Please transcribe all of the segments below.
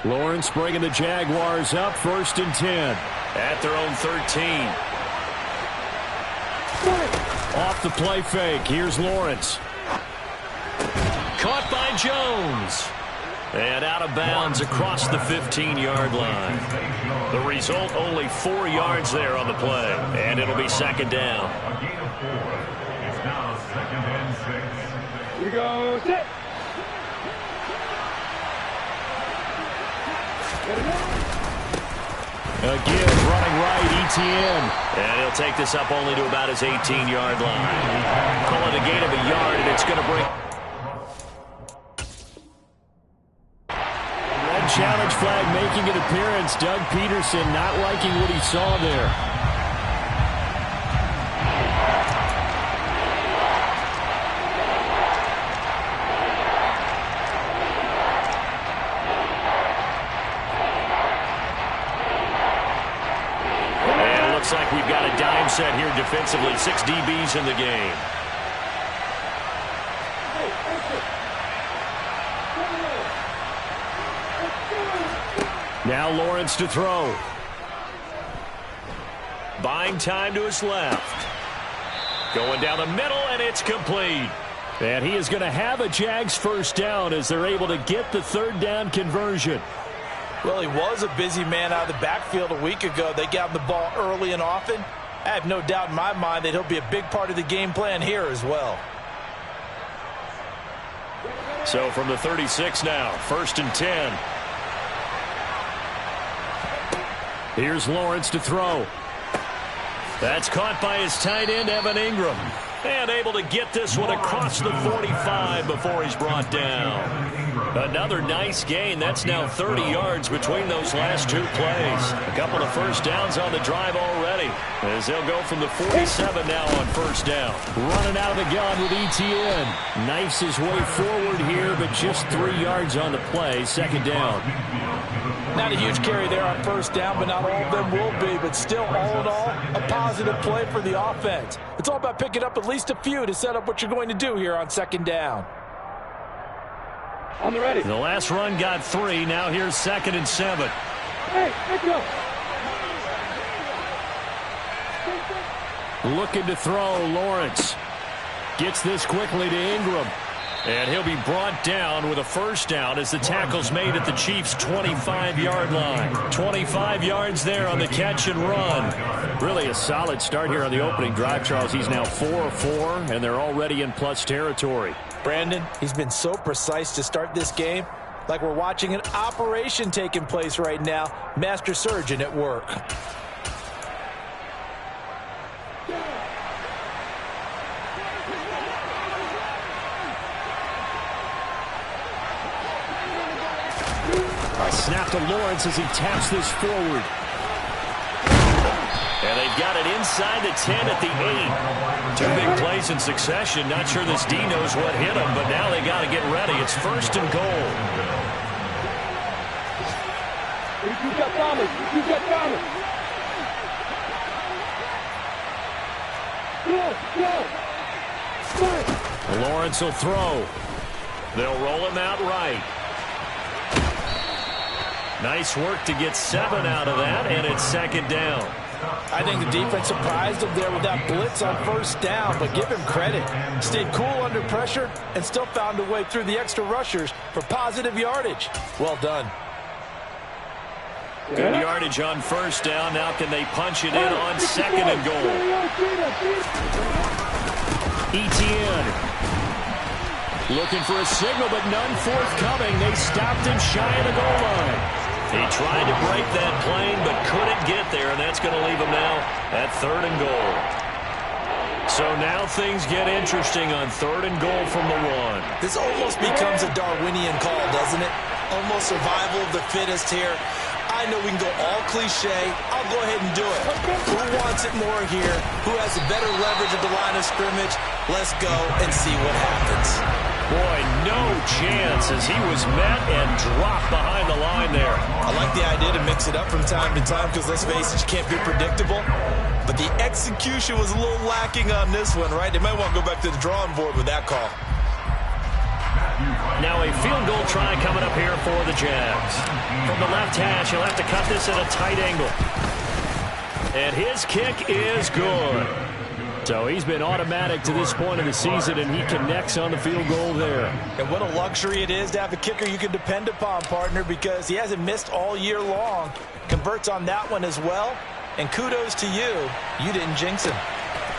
Lawrence bringing the Jaguars up, 1st and 10. At their own 13. Off the play fake. Here's Lawrence. Caught by Jones. And out of bounds across the 15-yard line. The result, only 4 yards there on the play. And it'll be 2nd down. It's now 2nd and 6. Here we go. Set. Again, running right, ETN. And he'll take this up only to about his 18-yard line. Call it a gain of a yard, and it's going to bring... Red challenge flag making an appearance. Doug Peterson not liking what he saw there. Looks like we've got a dime set here defensively. 6 DBs in the game. Now Lawrence to throw. Buying time to his left. Going down the middle, and it's complete. And he is going to have a Jags 1st down as they're able to get the 3rd down conversion. Well, he was a busy man out of the backfield a week ago. They got him the ball early and often. I have no doubt in my mind that he'll be a big part of the game plan here as well. So from the 36 now, 1st and 10. Here's Lawrence to throw. That's caught by his tight end, Evan Ingram. And able to get this one across the 45 before he's brought down. Another nice gain. That's now 30 yards between those last 2 plays. A couple of 1st downs on the drive already, as they'll go from the 47 now on 1st down. Running out of the gun with ETN. Knifes his way forward here, but just 3 yards on the play. 2nd down. Not a huge carry there on 1st down, but not all of them will be. But still, all in all, a positive play for the offense. It's all about picking up at least a few to set up what you're going to do here on 2nd down. On the ready. The last run got 3. Now here's 2nd and 7. Hey, let's go. Looking to throw, Lawrence. Gets this quickly to Ingram. And he'll be brought down with a 1st down as the tackle's made at the Chiefs' 25-yard line. 25 yards there on the catch and run. Really a solid start here on the opening drive, Charles. He's now 4 of 4, and they're already in plus territory. Brandon, he's been so precise to start this game, like we're watching an operation taking place right now. Master surgeon at work. Snap to Lawrence as he taps this forward. And they've got it inside the 10 at the 8. 2 big plays in succession. Not sure this D knows what hit him, but now they got to get ready. It's 1st and goal. You got Thomas. You got Thomas. Go. Lawrence will throw. They'll roll him out right. Nice work to get 7 out of that, and it's 2nd down. I think the defense surprised him there with that blitz on 1st down, but give him credit. Stayed cool under pressure and still found a way through the extra rushers for positive yardage. Well done. Good yardage on 1st down. Now can they punch it in on 2nd and goal? ETN. Looking for a signal, but none forthcoming. They stopped him shy of the goal line. He tried to break that plane, but couldn't get there, and that's going to leave him now at 3rd and goal. So now things get interesting on 3rd and goal from the 1. This almost becomes a Darwinian call, doesn't it? Almost survival of the fittest here. I know we can go all cliche. I'll go ahead and do it. Who wants it more here? Who has a better leverage at the line of scrimmage? Let's go and see what happens. Boy, no chance as he was met and dropped behind the line there. I like the idea to mix it up from time to time because, let's face it, you can't be predictable. But the execution was a little lacking on this one, right? They might want to go back to the drawing board with that call. Now a field goal try coming up here for the Jags. From the left hash, he'll have to cut this at a tight angle. And his kick is good. So he's been automatic to this point of the season, and he connects on the field goal there. And what a luxury it is to have a kicker you can depend upon, partner, because he hasn't missed all year long. Converts on that one as well. And kudos to you. You didn't jinx him.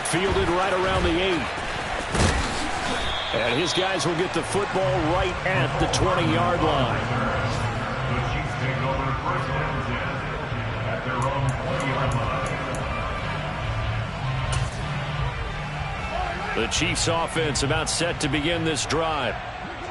Fielded right around the 8. And his guys will get the football right at the 20-yard line. The Chiefs take over first and 10 at their own 20-yard line. The Chiefs offense about set to begin this drive.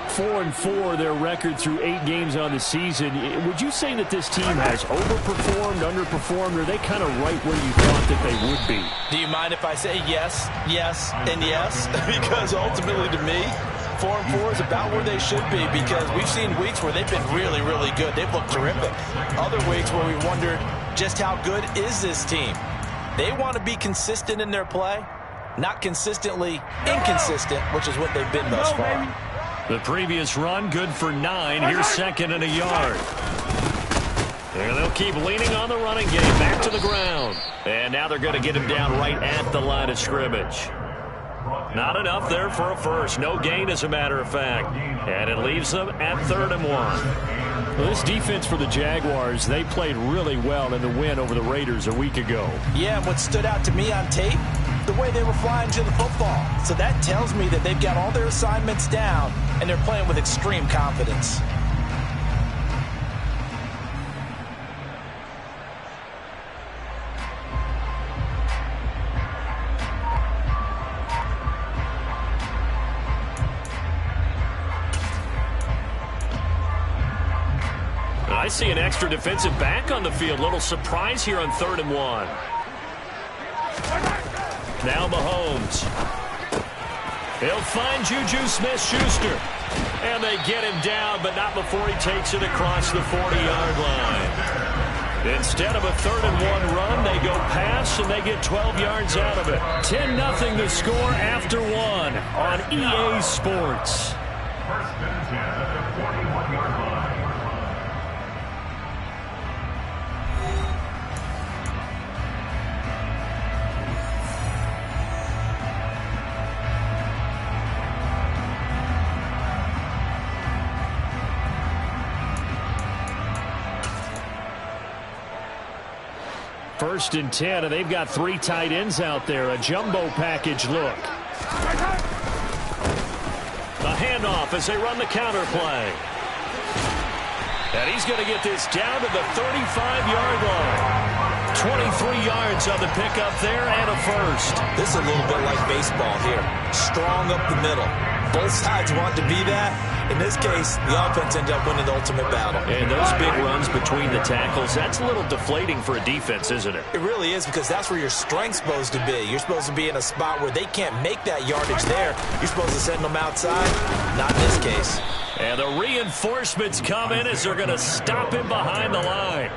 4-4 their record through 8 games on the season. Would you say that this team has overperformed, underperformed, or are they kind of right where you thought that they would be? Do you mind if I say yes, yes, and yes? Because ultimately to me, 4-4 is about where they should be, because we've seen weeks where they've been really, really good. They've looked terrific. Other weeks where we wondered just how good is this team. They want to be consistent in their play, not consistently inconsistent, which is what they've been thus far. The previous run, good for 9. Here's second and a yard. And they'll keep leaning on the running game. Back to the ground. And now they're going to get him down right at the line of scrimmage. Not enough there for a first. No gain, as a matter of fact. And it leaves them at 3rd and 1. Well, this defense for the Jaguars, they played really well in the win over the Raiders a week ago. Yeah, and what stood out to me on tape, the way they were flying to the football. So that tells me that they've got all their assignments down, and they're playing with extreme confidence. I see an extra defensive back on the field. Little surprise here on 3rd and 1. Now Mahomes. He'll find Juju Smith-Schuster. And they get him down, but not before he takes it across the 40-yard line. Instead of a 3rd and 1 run, they go pass, and they get 12 yards out of it. 10-0 the score after 1 on EA Sports. First and 10 at the 41-yard line. First and 10, and they've got 3 tight ends out there. A jumbo package look. The handoff as they run the counter play. And he's going to get this down to the 35-yard line. 23 yards on the pickup there and a first. This is a little bit like baseball here. Strong up the middle. Both sides want to be that. In this case, the offense ended up winning the ultimate battle. And those big runs between the tackles, that's a little deflating for a defense, isn't it? It really is, because that's where your strength's supposed to be. You're supposed to be in a spot where they can't make that yardage there. You're supposed to send them outside. Not in this case. And the reinforcements come in as they're going to stop him behind the line.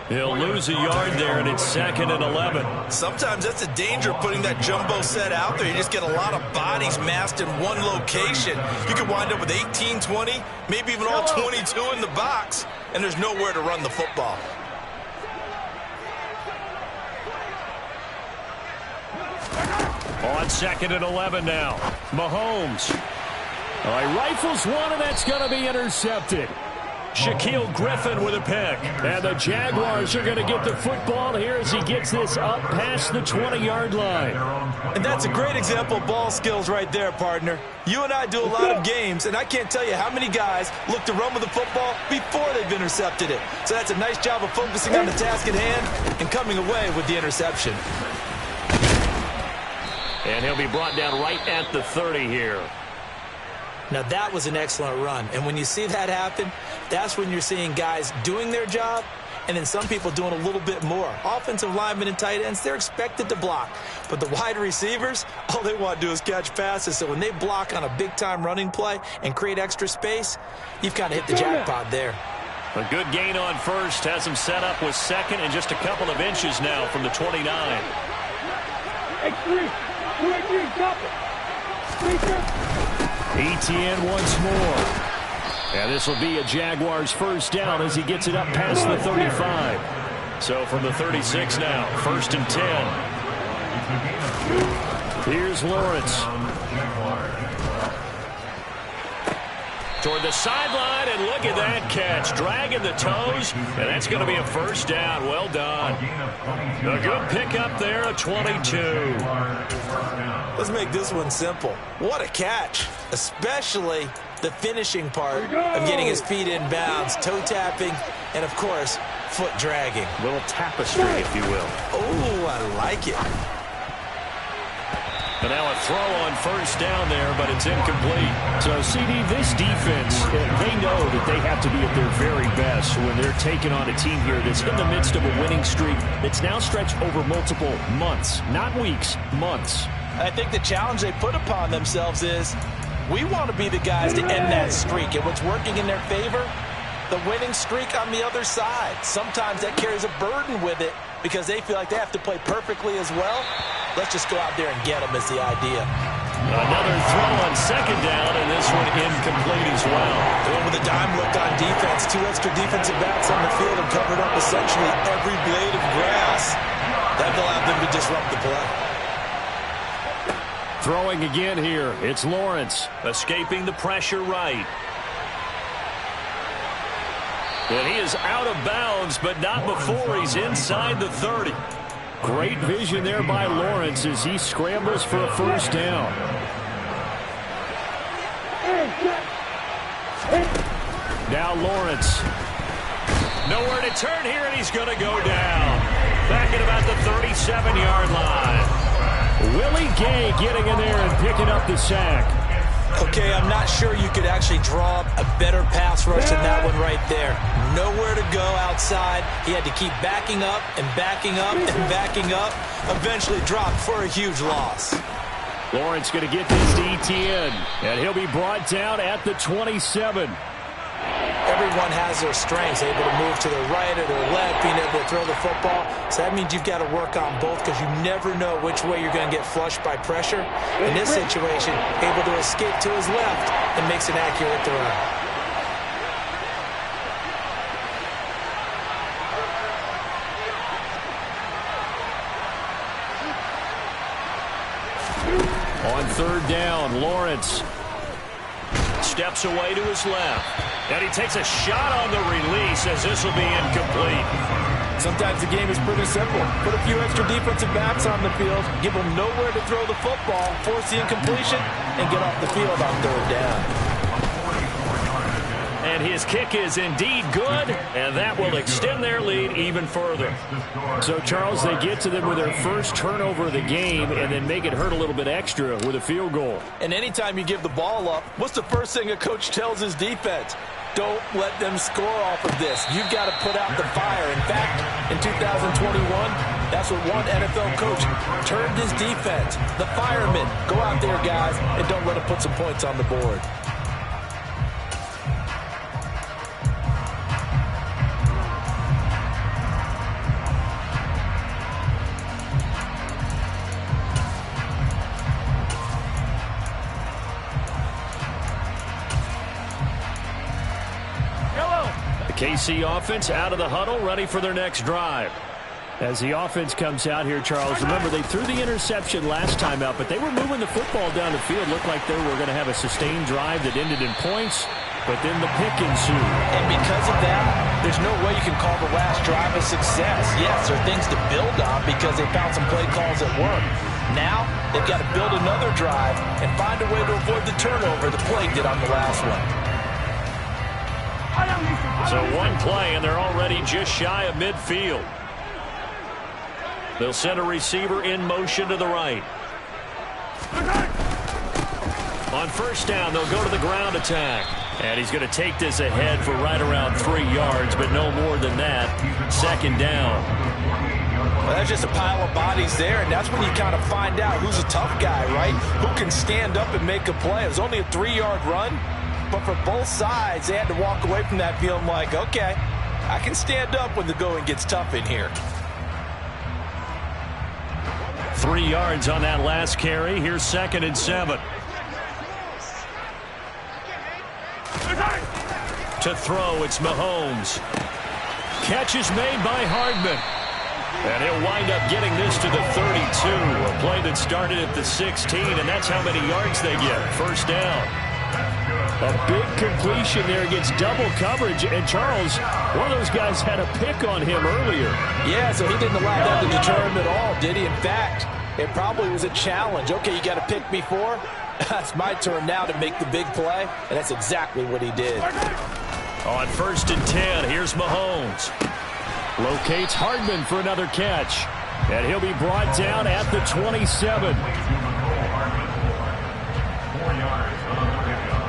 He'll lose a yard there, and it's 2nd and 11. Sometimes that's the danger of putting that jumbo set out there. You just get a lot of bodies massed in one location. You could wind up with 18, 20, maybe even all 22 in the box, and there's nowhere to run the football. On 2nd and 11 now. Mahomes. He rifles one, and that's going to be intercepted. Shaquille Griffin with a pick. And the Jaguars are going to get the football here as he gets this up past the 20-yard line. And that's a great example of ball skills right there, partner. You and I do a lot of games, and I can't tell you how many guys look to run with the football before they've intercepted it. So that's a nice job of focusing on the task at hand and coming away with the interception. And he'll be brought down right at the 30 here. Now, that was an excellent run. And when you see that happen, that's when you're seeing guys doing their job and then some people doing a little bit more. Offensive linemen and tight ends, they're expected to block. But the wide receivers, all they want to do is catch passes. So when they block on a big-time running play and create extra space, you've kind of hit the jackpot there. A good gain on first has him set up with 2nd and just a couple of inches now from the 29. X3, 2 drop it. Etienne once more. And this will be a Jaguars first down as he gets it up past the 35. So from the 36 now, 1st and 10. Here's Lawrence. Toward the sideline, and look at that catch. Dragging the toes, and that's going to be a first down. Well done. A good pickup there, a 22. Let's make this one simple. What a catch, especially the finishing part of getting his feet in bounds, toe tapping, and, of course, foot dragging. A little tapestry, if you will. Oh, I like it. And now a throw on first down there, but it's incomplete. So, CD, this defense, they know that they have to be at their very best when they're taking on a team here that's in the midst of a winning streak that's now stretched over multiple months, not weeks, months. I think the challenge they put upon themselves is we want to be the guys to end that streak. And what's working in their favor? The winning streak on the other side. Sometimes that carries a burden with it because they feel like they have to play perfectly as well. Let's just go out there and get them is the idea. Another throw on second down, and this one incomplete as well. Going with a dime look on defense. 2 extra defensive backs on the field and covered up essentially every blade of grass. That allowed them to disrupt the play. Throwing again here. It's Lawrence. Escaping the pressure right. And he is out of bounds, but not before he's inside the 30. Great vision there by Lawrence as he scrambles for a first down. Now Lawrence. Nowhere to turn here, and he's going to go down. Back at about the 37-yard line. Willie Gay getting in there and picking up the sack. Okay, I'm not sure you could actually draw up a better pass rush than that one right there. Nowhere to go outside. He had to keep backing up and backing up and backing up. Eventually dropped for a huge loss. Lawrence going to get this to Etienne, and he'll be brought down at the 27. Everyone has their strengths, able to move to their right or their left, being able to throw the football. So that means you've got to work on both because you never know which way you're going to get flushed by pressure. In this situation, able to escape to his left and makes an accurate throw. On third down, Lawrence steps away to his left. And he takes a shot on the release as this will be incomplete. Sometimes the game is pretty simple. Put a few extra defensive backs on the field, give them nowhere to throw the football, force the incompletion, and get off the field on third down. And his kick is indeed good, and that will extend their lead even further. So, Charles, they get to them with their first turnover of the game and then make it hurt a little bit extra with a field goal. And anytime you give the ball up, what's the first thing a coach tells his defense? Don't let them score off of this. You've got to put out the fire. In fact, in 2021, that's what one NFL coach turned his defense. The firemen. Go out there, guys, and don't let them put some points on the board. KC offense out of the huddle, ready for their next drive. As the offense comes out here, Charles, remember they threw the interception last time out, but they were moving the football down the field. Looked like they were going to have a sustained drive that ended in points, but then the pick ensued. And because of that, there's no way you can call the last drive a success. Yes, there are things to build on because they found some play calls that work. Now, they've got to build another drive and find a way to avoid the turnover the play did on the last one. So one play, and they're already just shy of midfield. They'll send a receiver in motion to the right. On first down, they'll go to the ground attack. And he's going to take this ahead for right around 3 yards, but no more than that. Second down. Well, that's just a pile of bodies there, and that's when you kind of find out who's a tough guy, right? Who can stand up and make a play. It was only a 3-yard run. But for both sides, they had to walk away from that feeling like, okay, I can stand up when the going gets tough in here. 3 yards on that last carry. Here's 2nd and 7. To throw, it's Mahomes. Catch is made by Hardman. And he'll wind up getting this to the 32. A play that started at the 16, and that's how many yards they get. First down. A big completion there against double coverage. And Charles, one of those guys had a pick on him earlier. Yeah, so he didn't allow that to deter him at all, did he? In fact, it probably was a challenge. Okay, you got to pick me four. It's my turn now to make the big play, and that's exactly what he did. On 1st and 10, here's Mahomes. Locates Hardman for another catch. And he'll be brought down at the 27. 4 yards on the pickup.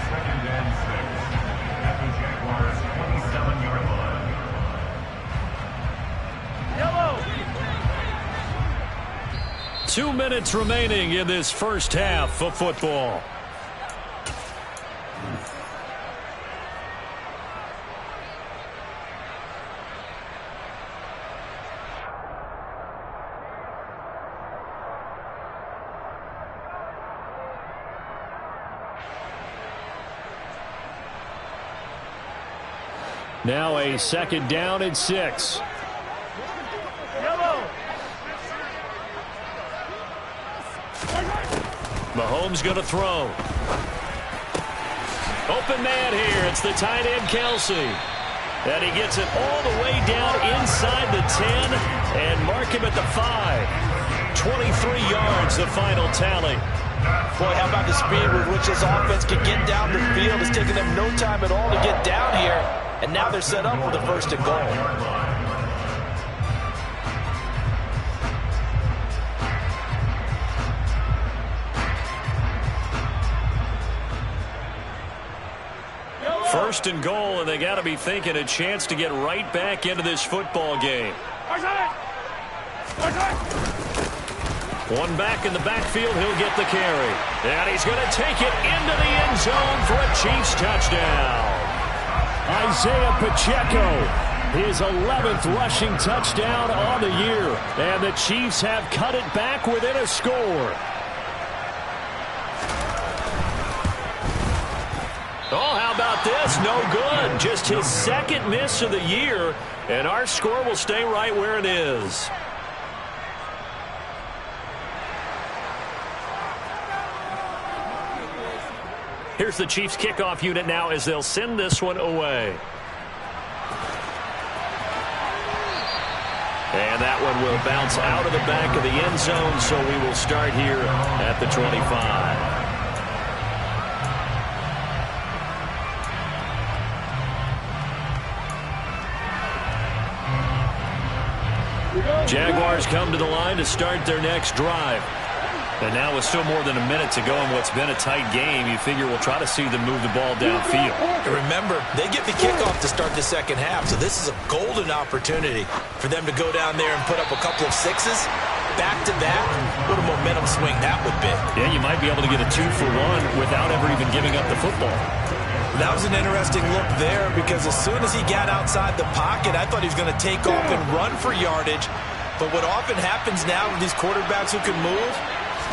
2nd and 6 at the Jaguars' 27-yard line. Yellow. 2 minutes remaining in this first half of football. Now a 2nd down and 6. Mahomes going to throw. Open man here. It's the tight end, Kelsey. And he gets it all the way down inside the 10 and mark him at the 5. 23 yards, the final tally. Boy, how about the speed with which this offense can get down the field? It's taken them no time at all to get down here. And now they're set up for the 1st and goal. First and goal, and they got to be thinking a chance to get right back into this football game. One back in the backfield, he'll get the carry. And he's going to take it into the end zone for a Chiefs touchdown. Isaiah Pacheco, his 11th rushing touchdown on the year. And the Chiefs have cut it back within a score. Oh, how about this? No good. Just his 2nd miss of the year. And our score will stay right where it is. Here's the Chiefs kickoff unit now as they'll send this one away. And that one will bounce out of the back of the end zone, so we will start here at the 25. Jaguars come to the line to start their next drive. And now with still more than a minute to go in what's been a tight game, you figure we'll try to see them move the ball downfield. And remember, they get the kickoff to start the 2nd half, so this is a golden opportunity for them to go down there and put up a couple of 6s back-to-back. What a momentum swing that would be. Yeah, you might be able to get a 2-for-1 without ever even giving up the football. That was an interesting look there because as soon as he got outside the pocket, I thought he was going to take off and run for yardage. But what often happens now with these quarterbacks who can move,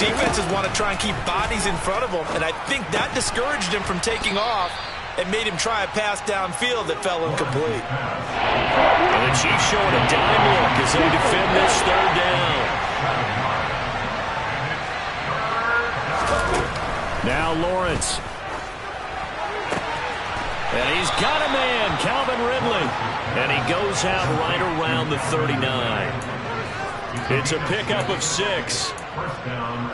defenses want to try and keep bodies in front of him, and I think that discouraged him from taking off and made him try a pass downfield that fell incomplete. And the Chiefs showing a dime look as they defend this 3rd down. Now Lawrence. And he's got a man, Calvin Ridley. And he goes out right around the 39. It's a pickup of 6.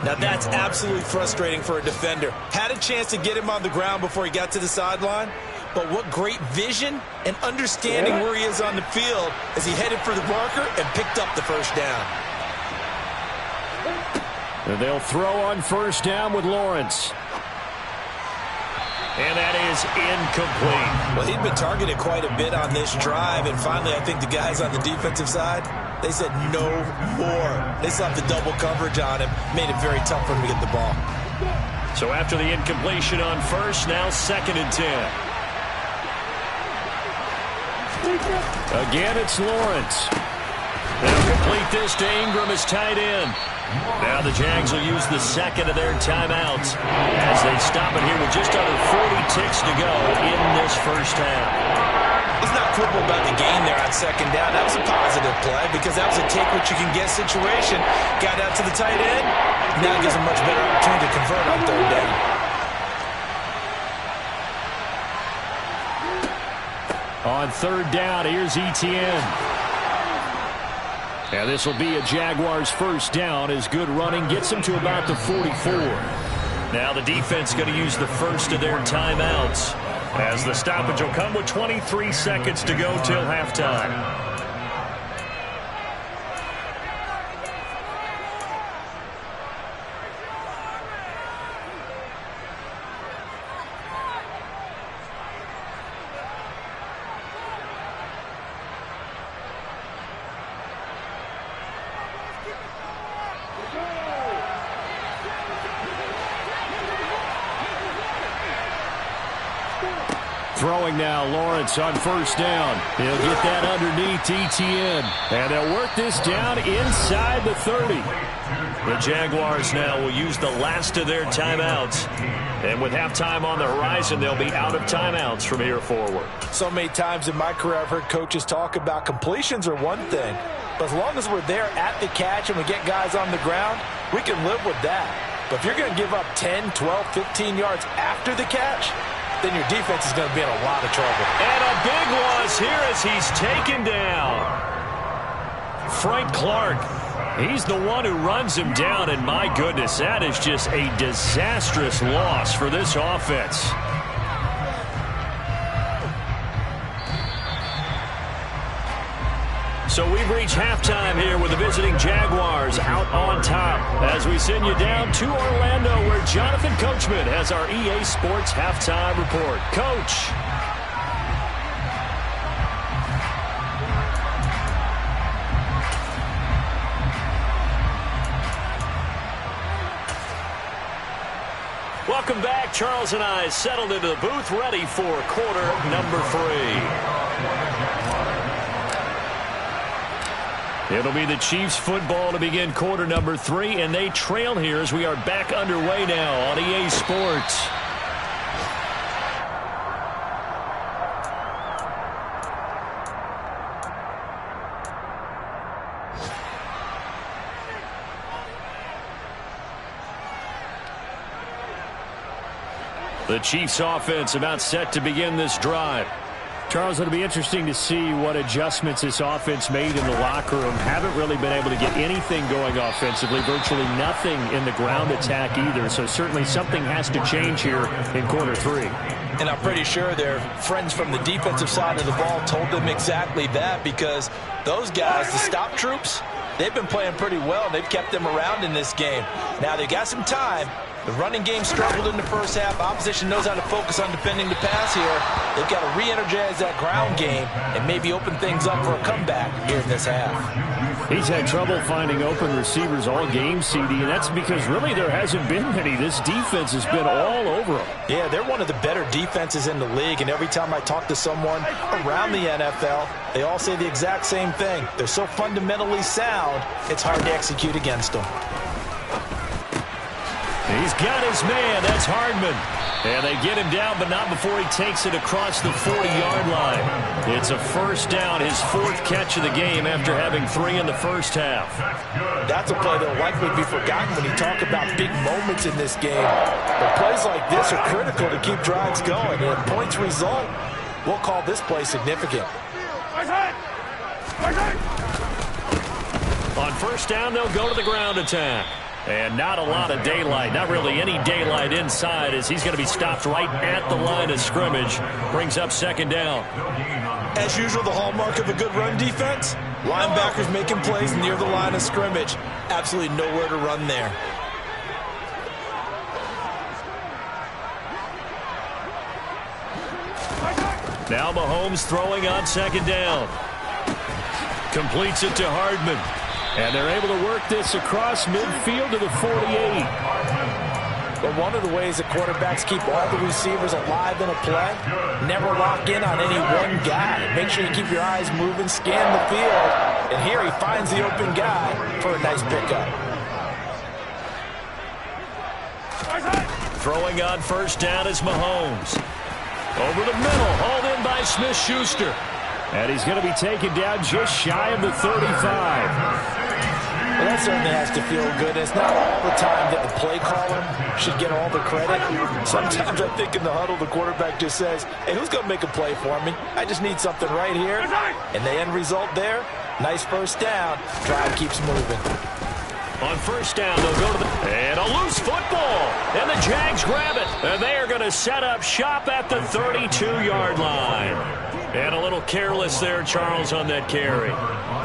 Now that's absolutely frustrating for a defender. Had a chance to get him on the ground before he got to the sideline, but what great vision and understanding where he is on the field as he headed for the marker and picked up the 1st down. And they'll throw on 1st down with Lawrence. And that is incomplete. Well, he'd been targeted quite a bit on this drive, and finally I think the guys on the defensive side, they said no more. They slapped the double coverage on him, made it very tough for him to get the ball. So after the incompletion on 1st, now 2nd and 10. Again, it's Lawrence. They'll complete this to Ingram as tight end. Now the Jags will use the second of their timeouts as they stop it here with just under 40 ticks to go in this first half. He's not quibble about the gain there on second down. That was a positive play because that was a take-what-you-can-get situation. Got out to the tight end. Now gives him a much better opportunity to convert on third down. On third down, here's Etienne. And this will be a Jaguars first down as good running gets them to about the 44. Now the defense going to use the first of their timeouts as the stoppage will come with 23 seconds to go till halftime. Throwing now, Lawrence on first down. He'll get that underneath Etienne. And they'll work this down inside the 30. The Jaguars now will use the last of their timeouts. And with halftime on the horizon, they'll be out of timeouts from here forward. So many times in my career I've heard coaches talk about completions are one thing. But as long as we're there at the catch and we get guys on the ground, we can live with that. But if you're going to give up 10, 12, 15 yards after the catch, then your defense is going to be in a lot of trouble. And a big loss here as he's taken down. Frank Clark, he's the one who runs him down, and my goodness, that is just a disastrous loss for this offense. So we've reached halftime here with the visiting Jaguars out on top as we send you down to Orlando where Jonathan Coachman has our EA Sports Halftime Report. Coach. Welcome back. Charles and I settled into the booth ready for quarter number 3. It'll be the Chiefs football to begin quarter number 3, and they trail here as we are back underway now on EA Sports. The Chiefs offense about set to begin this drive. Charles, it'll be interesting to see what adjustments this offense made in the locker room. Haven't really been able to get anything going offensively, virtually nothing in the ground attack either. So certainly something has to change here in quarter 3. And I'm pretty sure their friends from the defensive side of the ball told them exactly that, because those guys, the stop troops, they've been playing pretty well. They've kept them around in this game. Now they got some time. The running game struggled in the first half. Opposition knows how to focus on defending the pass here. They've got to re-energize that ground game and maybe open things up for a comeback here in this half. He's had trouble finding open receivers all game, CD, and that's because really there hasn't been many. This defense has been all over them. Yeah, they're one of the better defenses in the league, and every time I talk to someone around the NFL, they all say the exact same thing. They're so fundamentally sound, it's hard to execute against them. He's got his man. That's Hardman. And they get him down, but not before he takes it across the 40-yard line. It's a first down, his 4th catch of the game after having 3 in the first half. That's a play that will likely be forgotten when you talk about big moments in this game. But plays like this are critical to keep drives going. And if points result, we'll call this play significant. On first down, they'll go to the ground attack. And not a lot of daylight, not really any daylight inside, as he's going to be stopped right at the line of scrimmage. Brings up second down. As usual, the hallmark of a good run defense, linebackers making plays near the line of scrimmage. Absolutely nowhere to run there. Now Mahomes throwing on second down. Completes it to Hardman. And they're able to work this across midfield to the 48. But one of the ways that quarterbacks keep all the receivers alive in a play, never lock in on any one guy. Make sure you keep your eyes moving, scan the field, And here he finds the open guy for a nice pickup. Throwing on first down is Mahomes. Over the middle, hauled in by Smith-Schuster. And he's going to be taken down just shy of the 35. Well, that certainly has to feel good. It's not all the time that the play caller should get all the credit. Sometimes I think in the huddle, the quarterback just says, hey, who's going to make a play for me? I just need something right here. And the end result there, nice first down. Drive keeps moving. On first down, they'll go to the... And a loose football. And the Jags grab it. And they are going to set up shop at the 32-yard line. And a little careless there, Charles, on that carry.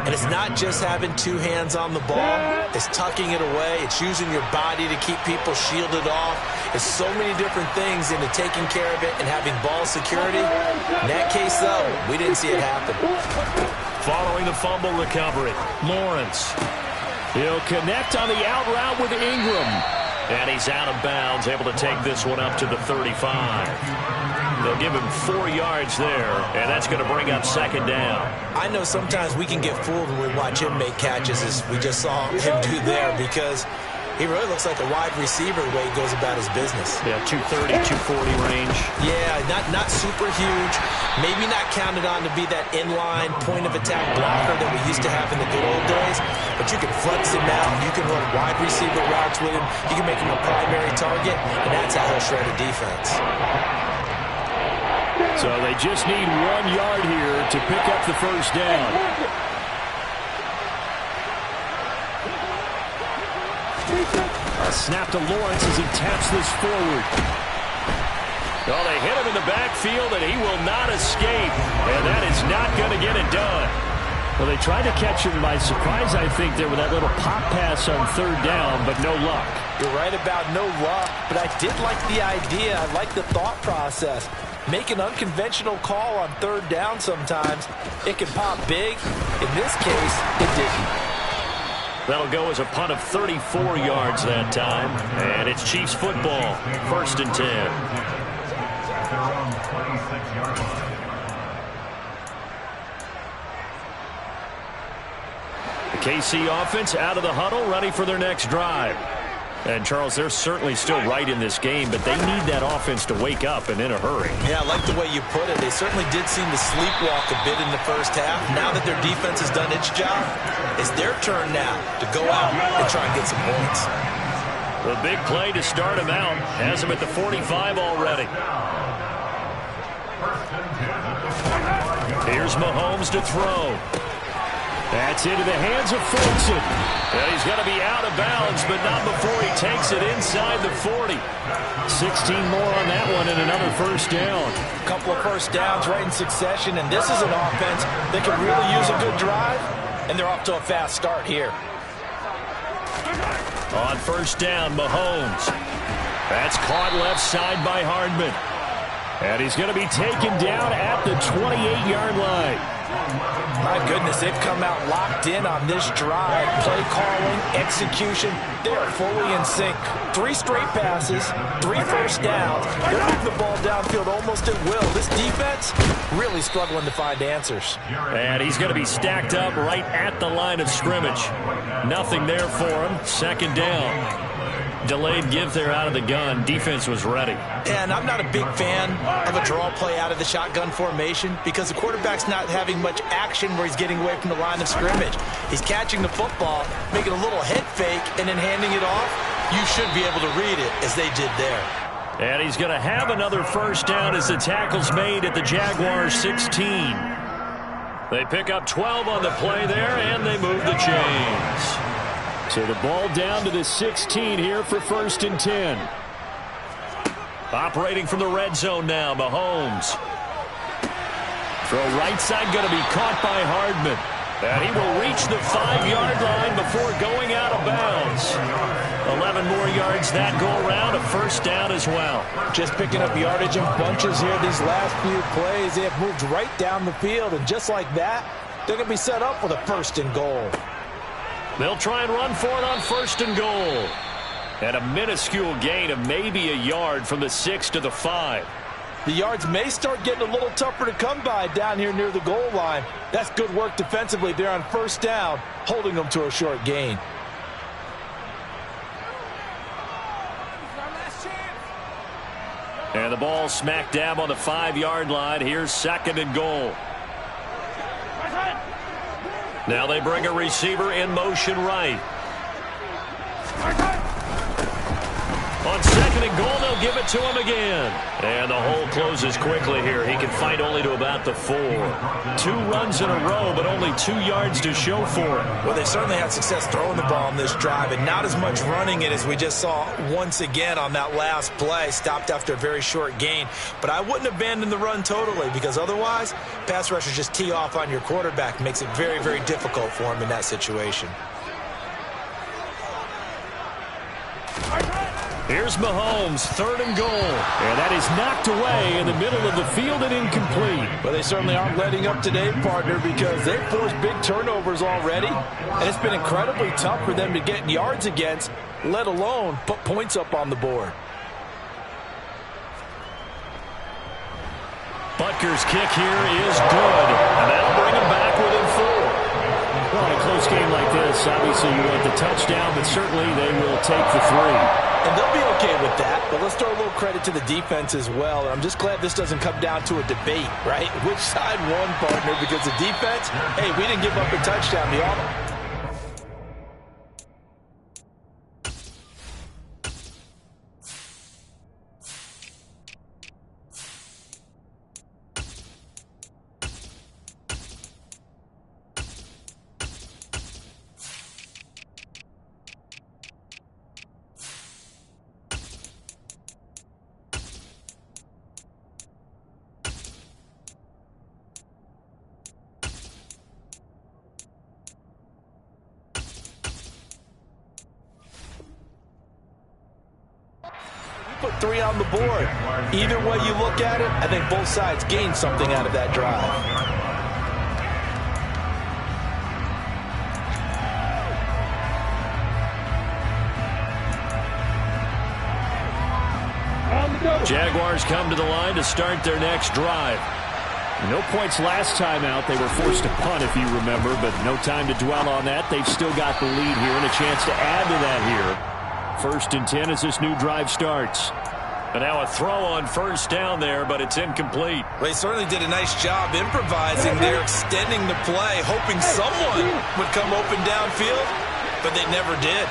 And it's not just having two hands on the ball. It's tucking it away. It's using your body to keep people shielded off. There's so many different things into taking care of it and having ball security. In that case, though, we didn't see it happen. Following the fumble recovery, Lawrence. He'll connect on the out route with Ingram. And he's out of bounds, able to take this one up to the 35. They'll give him 4 yards there, and that's going to bring up second down. I know sometimes we can get fooled when we watch him make catches, as we just saw him do there, because he really looks like a wide receiver the way he goes about his business. Yeah, 230, 240 range. Yeah, not super huge. Maybe not counted on to be that inline point-of-attack blocker that we used to have in the good old days, but you can flex him out. You can run wide receiver routes with him. You can make him a primary target, and that's how he'll shred a defense. So they just need 1 yard here to pick up the first down. A snap to Lawrence as he taps this forward. Well, they hit him in the backfield, and he will not escape. And that is not going to get it done. Well, they tried to catch him by surprise, I think, there with that little pop pass on third down, but no luck. You're right about no luck, but I did like the idea. I like the thought process. Make an unconventional call on third down sometimes. It can pop big. In this case, it didn't. That'll go as a punt of 34 yards that time. And it's Chiefs football. 1st and 10. The KC offense out of the huddle, ready for their next drive. And, Charles, they're certainly still right in this game, but they need that offense to wake up and in a hurry. Yeah, I like the way you put it. They certainly did seem to sleepwalk a bit in the first half. Now that their defense has done its job, it's their turn now to go out and try and get some points. The big play to start him out has him at the 45 already. Here's Mahomes to throw. That's into the hands of Fulton. And he's going to be out of bounds, but not before he takes it inside the 40. 16 more on that one and another first down. A couple of first downs right in succession, and this is an offense that can really use a good drive, and they're off to a fast start here. On first down, Mahomes. That's caught left side by Hardman. And he's going to be taken down at the 28-yard line. My goodness, they've come out locked in on this drive. Play calling, execution, they are fully in sync. 3 straight passes, 3 first downs. They're moving the ball downfield almost at will. This defense really struggling to find answers. And he's going to be stacked up right at the line of scrimmage. Nothing there for him. Second down. Delayed give there out of the gun. Defense was ready. And I'm not a big fan of a draw play out of the shotgun formation because the quarterback's not having much action where he's getting away from the line of scrimmage. He's catching the football, making a little head fake, and then handing it off. You should be able to read it as they did there. And he's going to have another first down as the tackle's made at the Jaguars 16. They pick up 12 on the play there, and they move the chains. So the ball down to the 16 here for 1st and 10. Operating from the red zone now, Mahomes. Throw right side going to be caught by Hardman. And he will reach the 5-yard line before going out of bounds. 11 more yards that go around, a first down as well. Just picking up yardage in bunches here these last few plays. They have moved right down the field, and just like that, they're going to be set up with a 1st and goal. They'll try and run for it on 1st and goal. And a minuscule gain of maybe a yard from the 6 to the 5. The yards may start getting a little tougher to come by down here near the goal line. That's good work defensively there on first down, holding them to a short gain. And the ball smack dab on the 5-yard line. Here's 2nd and goal. Now they bring a receiver in motion right. On 2nd and goal, they'll give it to him again. And the hole closes quickly here. He can fight only to about the 4. 2 runs in a row, but only 2 yards to show for it. Well, they certainly had success throwing the ball on this drive, and not as much running it as we just saw once again on that last play. Stopped after a very short gain. But I wouldn't abandon the run totally, because otherwise, pass rushers just tee off on your quarterback. Makes it very, very difficult for him in that situation. Here's Mahomes, 3rd and goal. And that is knocked away in the middle of the field and incomplete. Well, they certainly aren't letting up today, partner, because they've forced big turnovers already. And it's been incredibly tough for them to get yards against, let alone put points up on the board. Butker's kick here is good. And that'll bring him back within 4. Well, in a close game like this, obviously you want the touchdown, but certainly they will take the 3. And they'll be okay with that, but let's throw a little credit to the defense as well. I'm just glad this doesn't come down to a debate, right? Which side won, partner? Because the defense, hey, we didn't give up a touchdown. The offense. Put 3 on the board. Either way you look at it, I think both sides gained something out of that drive. Jaguars come to the line to start their next drive. No points last time out. They were forced to punt, if you remember, but no time to dwell on that. They've still got the lead here and a chance to add to that here. 1st and 10 as this new drive starts. And now a throw on first down there, but it's incomplete. Well, they certainly did a nice job improvising there, extending the play, hoping someone would come open downfield, but they never did.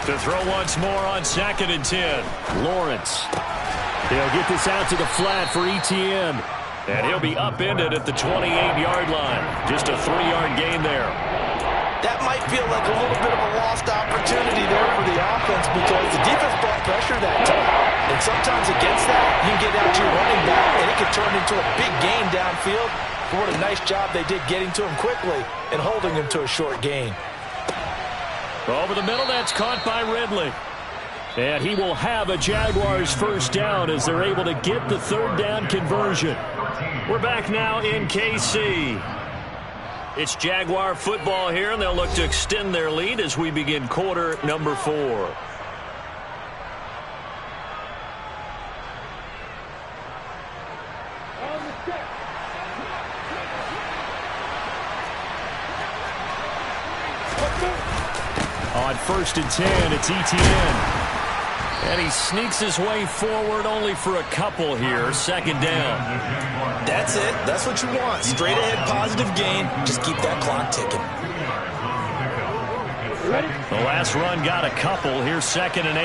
To throw once more on 2nd and 10. Lawrence. He'll get this out to the flat for Etienne. And he'll be upended at the 28-yard line. Just a 3-yard gain there. That might feel like a little bit of a lost opportunity there for the offense because the defense brought pressure that time. And sometimes against that, you can get out to your running back, and it can turn into a big gain downfield. But what a nice job they did getting to him quickly and holding him to a short gain. Over the middle, that's caught by Ridley. And he will have a Jaguars first down as they're able to get the 3rd down conversion. We're back now in KC. It's Jaguar football here, and they'll look to extend their lead as we begin quarter number 4. On 1st and 10, it's Etienne. And he sneaks his way forward only for a couple here. 2nd down. That's it. That's what you want. Straight ahead, positive gain. Just keep that clock ticking. The last run got a couple. Here's 2nd and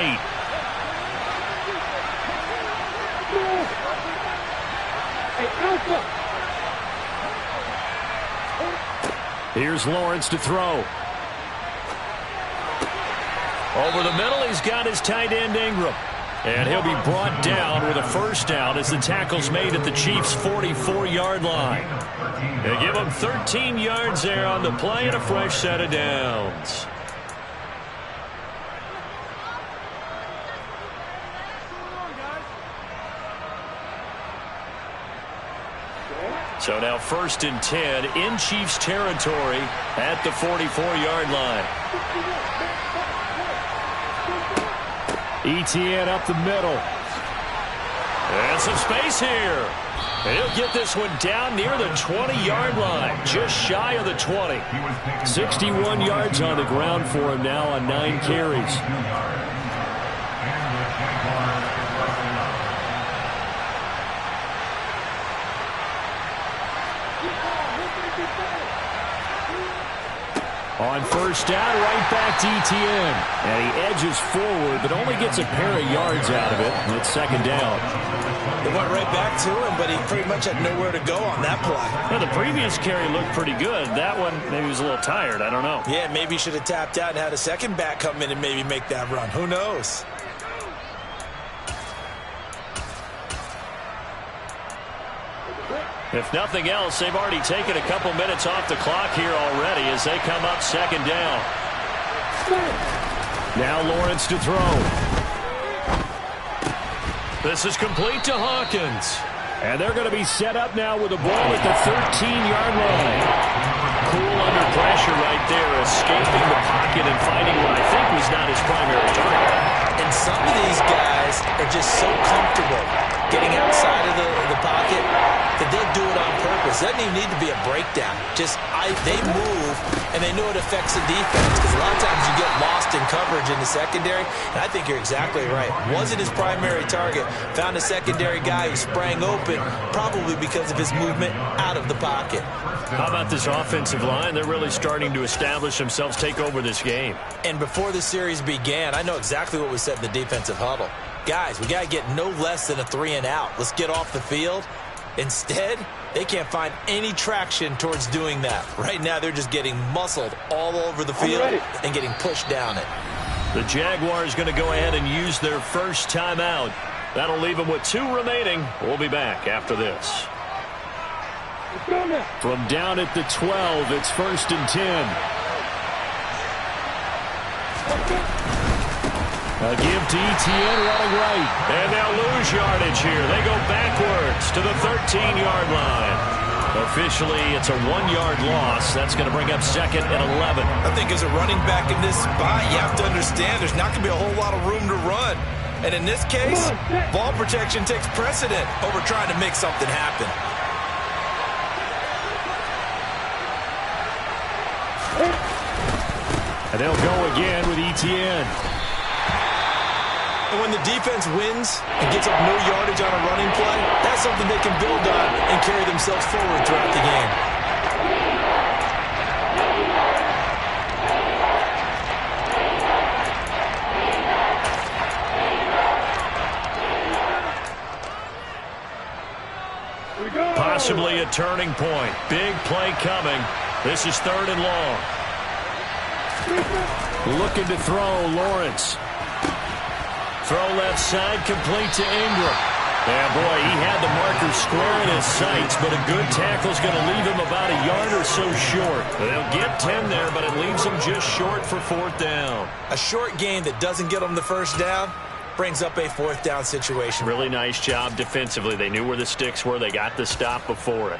8. Here's Lawrence to throw. Over the middle, he's got his tight end Ingram. And he'll be brought down with a first down as the tackle's made at the Chiefs' 44-yard line. They give him 13 yards there on the play and a fresh set of downs. So now 1st and 10 in Chiefs territory at the 44-yard line. Etienne up the middle. And some space here. He'll get this one down near the 20-yard line, just shy of the 20. 61 yards on the ground for him now on 9 carries. On first down, right back to Etienne. And he edges forward, but only gets a pair of yards out of it, and it's second down. They went right back to him, but he pretty much had nowhere to go on that play. Well, the previous carry looked pretty good. That one, maybe he was a little tired. I don't know. Yeah, maybe he should have tapped out and had a second back come in and maybe make that run. Who knows? If nothing else, they've already taken a couple minutes off the clock here already as they come up second down. Now Lawrence to throw. This is complete to Hawkins. And they're going to be set up now with the ball at the 13-yard line. Cool under pressure right there, escaping the pocket and finding what I think was not his primary target. And some of these guys are just so comfortable getting outside of the pocket that they'll do it on purpose. Doesn't even need to be a breakdown. They move, and they know it affects the defense because a lot of times you get lost in coverage in the secondary, and I think you're exactly right. Wasn't his primary target. Found a secondary guy who sprang open, probably because of his movement out of the pocket. How about this offensive line? They're really starting to establish themselves, take over this game. And before the series began, I know exactly what was said in the defensive huddle. Guys, we got to get no less than a 3-and-out. Let's get off the field. Instead, they can't find any traction towards doing that. Right now, they're just getting muscled all over the field and getting pushed down it. The Jaguars going to go ahead and use their first timeout. That'll leave them with 2 remaining. We'll be back after this. From down at the 12, it's 1st and 10. A give to Etienne running right. And they'll lose yardage here. They go backwards to the 13-yard line. Officially, it's a 1-yard loss. That's going to bring up 2nd and 11. I think as a running back in this spot, you have to understand there's not going to be a whole lot of room to run. And in this case, ball protection takes precedent over trying to make something happen. And they'll go again with Etienne. And when the defense wins and gets up no yardage on a running play, that's something they can build on and carry themselves forward throughout the game. Possibly a turning point. Big play coming. This is 3rd and long. Looking to throw, Lawrence. Throw left side, complete to Ingram. Yeah, boy, he had the marker square in his sights, but a good tackle's going to leave him about a yard or so short. They'll get 10 there, but it leaves them just short for 4th down. A short gain that doesn't get them the first down brings up a 4th down situation. Really nice job defensively. They knew where the sticks were. They got the stop before it.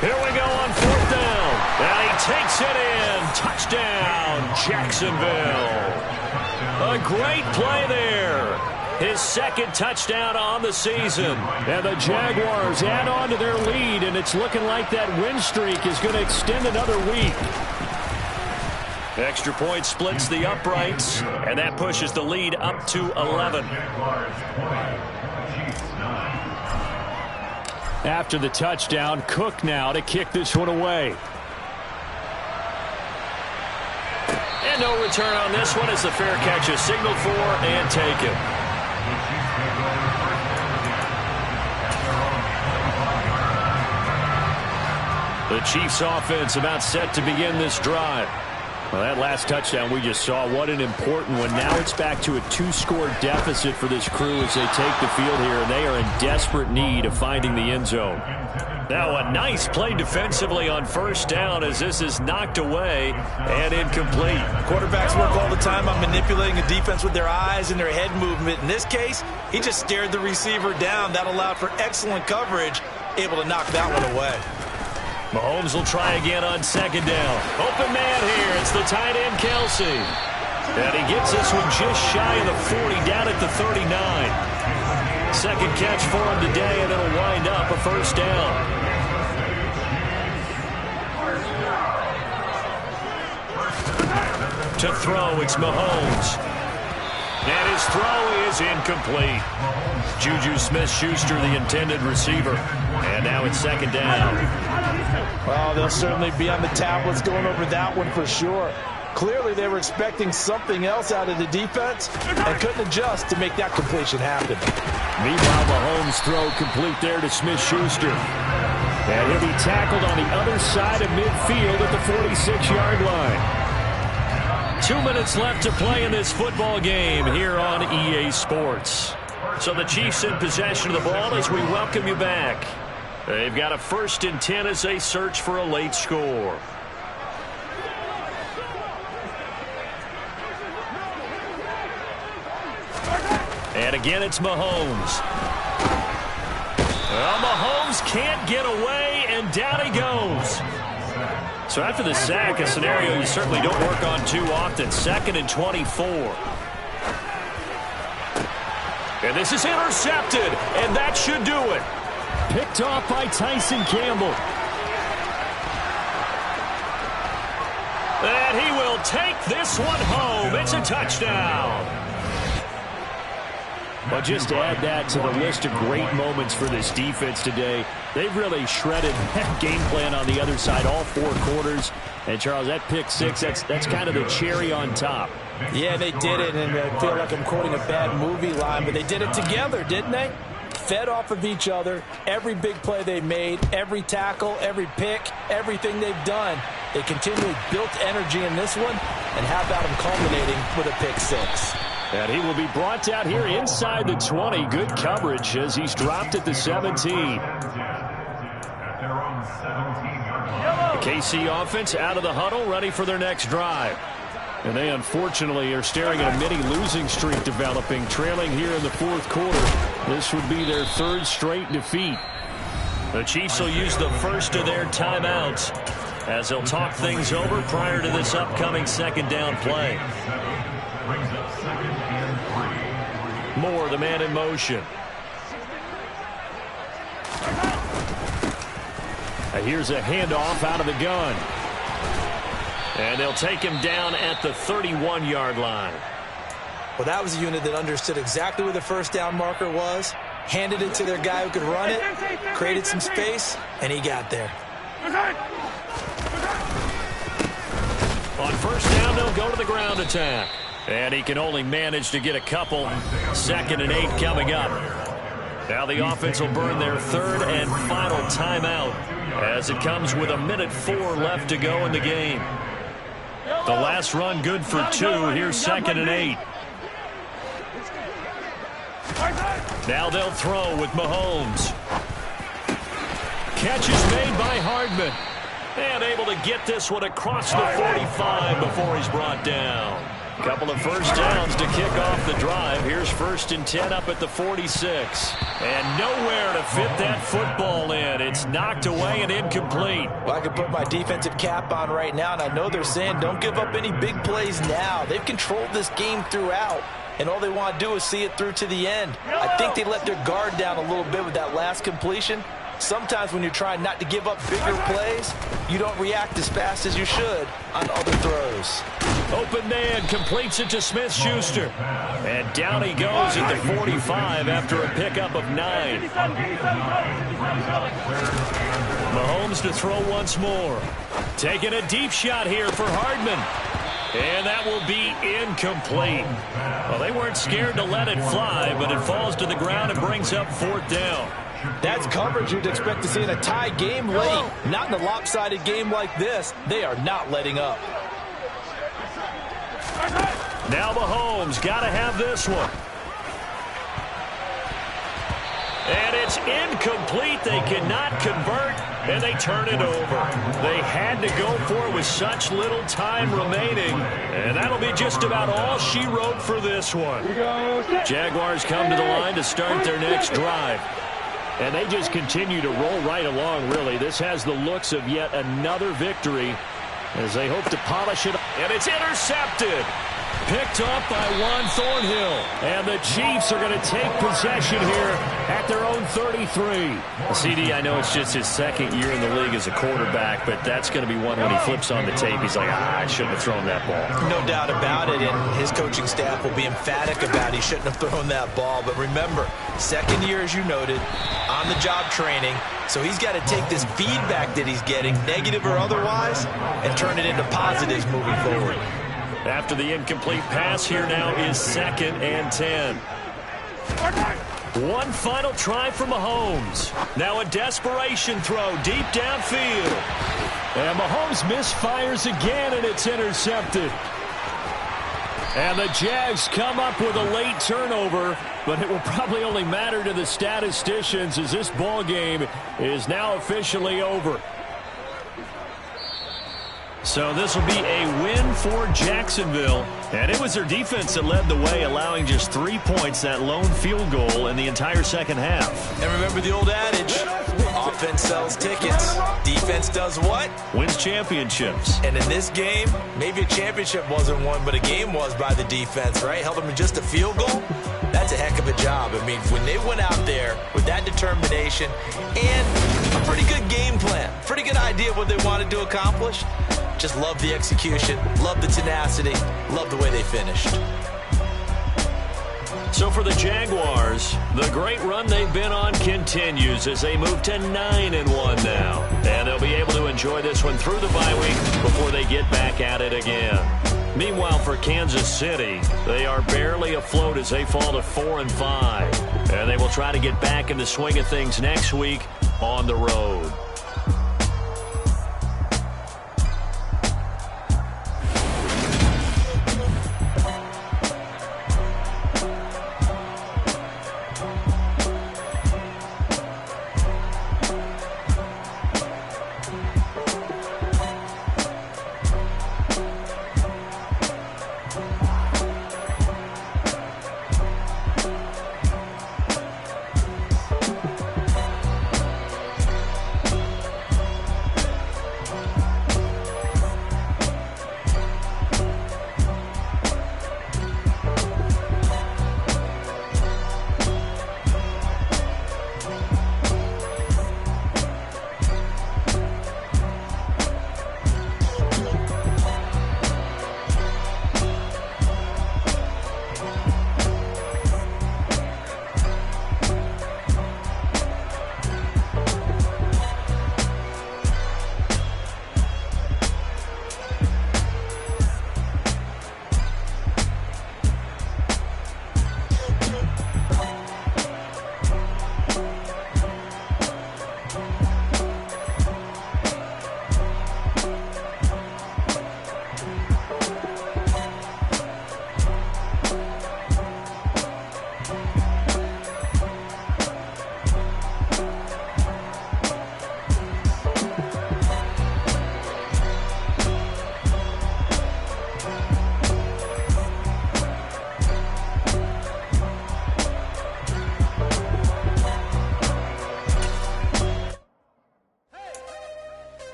Here we go on 4th down. And he takes it in. Touchdown, Jacksonville. A great play there. His 2nd touchdown on the season. And the Jaguars add on to their lead, and it's looking like that win streak is going to extend another week. Extra point splits the uprights, and that pushes the lead up to 11. After the touchdown, Cook now to kick this one away. And no return on this one as the fair catch is signaled for and taken. The Chiefs offense about set to begin this drive. Well, that last touchdown we just saw, what an important one. Now it's back to a 2-score deficit for this crew as they take the field here, and they are in desperate need of finding the end zone. Now a nice play defensively on first down as this is knocked away and incomplete. Quarterbacks work all the time on manipulating a defense with their eyes and their head movement. In this case, he just stared the receiver down. That allowed for excellent coverage, able to knock that one away. Mahomes will try again on second down. Open man here. It's the tight end, Kelsey. And he gets this one just shy of the 40, down at the 39. Second catch for him today, and it'll wind up a first down. To throw, it's Mahomes. And his throw is incomplete. Juju Smith-Schuster, the intended receiver. And now it's second down. Well, they'll certainly be on the tablets going over that one for sure. Clearly, they were expecting something else out of the defense and couldn't adjust to make that completion happen. Meanwhile, Mahomes' throw complete there to Smith-Schuster. And he'll be tackled on the other side of midfield at the 46-yard line. 2 minutes left to play in this football game here on EA Sports. So the Chiefs in possession of the ball as we welcome you back. They've got a 1st and 10 as they search for a late score. And again, it's Mahomes. Well, Mahomes can't get away, and down he goes. So after the sack, a scenario you certainly don't work on too often. 2nd and 24. And this is intercepted, and that should do it. Picked off by Tyson Campbell. And he will take this one home. It's a touchdown. Well, just to add that to the list of great moments for this defense today, they've really shredded that game plan on the other side all 4 quarters. And, Charles, that pick six, that's kind of the cherry on top. Yeah, they did it, and I feel like I'm quoting a bad movie line, but they did it together, didn't they? Fed off of each other, every big play they made, every tackle, every pick, everything they've done. They continually built energy in this one, and how about them culminating with a pick six? And he will be brought out here inside the 20. Good coverage as he's dropped at the 17. The KC offense out of the huddle, ready for their next drive. And they unfortunately are staring at a mini losing streak developing, trailing here in the 4th quarter. This would be their 3rd straight defeat. The Chiefs will use the first of their timeouts as they'll talk things over prior to this upcoming 2nd down play. Moore, the man in motion. Here's a handoff out of the gun. And they'll take him down at the 31-yard line. Well, that was a unit that understood exactly where the first down marker was, handed it to their guy who could run it, created some space, and he got there. On first down, they'll go to the ground attack. And he can only manage to get a couple. 2nd and 8 coming up. Now the offense will burn their 3rd and final timeout as it comes with 1:04 left to go in the game. The last run good for 2. Here's 2nd and 8. Now they'll throw with Mahomes. Catch is made by Hardman. And able to get this one across the 45 before he's brought down. Couple of first downs to kick off the drive. Here's 1st and 10 up at the 46. And nowhere to fit that football in. It's knocked away and incomplete. Well, I can put my defensive cap on right now, and I know they're saying don't give up any big plays now. They've controlled this game throughout, and all they want to do is see it through to the end. I think they let their guard down a little bit with that last completion. Sometimes when you're trying not to give up bigger plays, you don't react as fast as you should on other throws. Open man completes it to Smith-Schuster. And down he goes at the 45 after a pickup of 9. Mahomes to throw once more. Taking a deep shot here for Hardman. And that will be incomplete. Well, they weren't scared to let it fly, but it falls to the ground and brings up 4th down. That's coverage you'd expect to see in a tie game late. Not in a lopsided game like this. They are not letting up. Now Mahomes got to have this one. And it's Incomplete. They cannot convert, and they turn it over. They had to go for it with such little time remaining, and that'll be just about all she wrote for this one. Jaguars come to the line to start their next drive. And they just continue to roll right along, really. This has the looks of yet another victory as they hope to polish it. And it's intercepted. Picked up by Juan Thornhill. And the Chiefs are going to take possession here at their own 33. CD, I know it's just his second year in the league as a quarterback, but that's going to be one when he flips on the tape. He's like, I shouldn't have thrown that ball. No doubt about it, and his coaching staff will be emphatic about he shouldn't have thrown that ball. But remember, second year, as you noted, on-the-job training. So he's got to take this feedback that he's getting, negative or otherwise, and turn it into positives moving forward. After the incomplete pass, here now is 2nd and 10. One final try for Mahomes. Now a desperation throw deep downfield. And Mahomes misfires again, and it's intercepted. And the Jags come up with a late turnover, but it will probably only matter to the statisticians as this ball game is now officially over. So this will be a win for Jacksonville. And it was their defense that led the way, allowing just 3 points, that lone field goal in the entire second half. And remember the old adage, offense sells tickets. Defense does what? Wins championships. And in this game, maybe a championship wasn't won, but a game was by the defense, right? Held them to just a field goal. That's a heck of a job. I mean, when they went out there with that determination and a pretty good game plan, pretty good idea of what they wanted to accomplish, just love the execution, love the tenacity, love the way they finished. So for the Jaguars, the great run they've been on continues as they move to 9-1 now. And they'll be able to enjoy this one through the bye week before they get back at it again. Meanwhile, for Kansas City, they are barely afloat as they fall to 4-5. And they will try to get back in the swing of things next week on the road.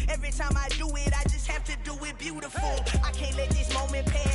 Every time I do it, I just have to do it beautiful. I can't let this moment pass.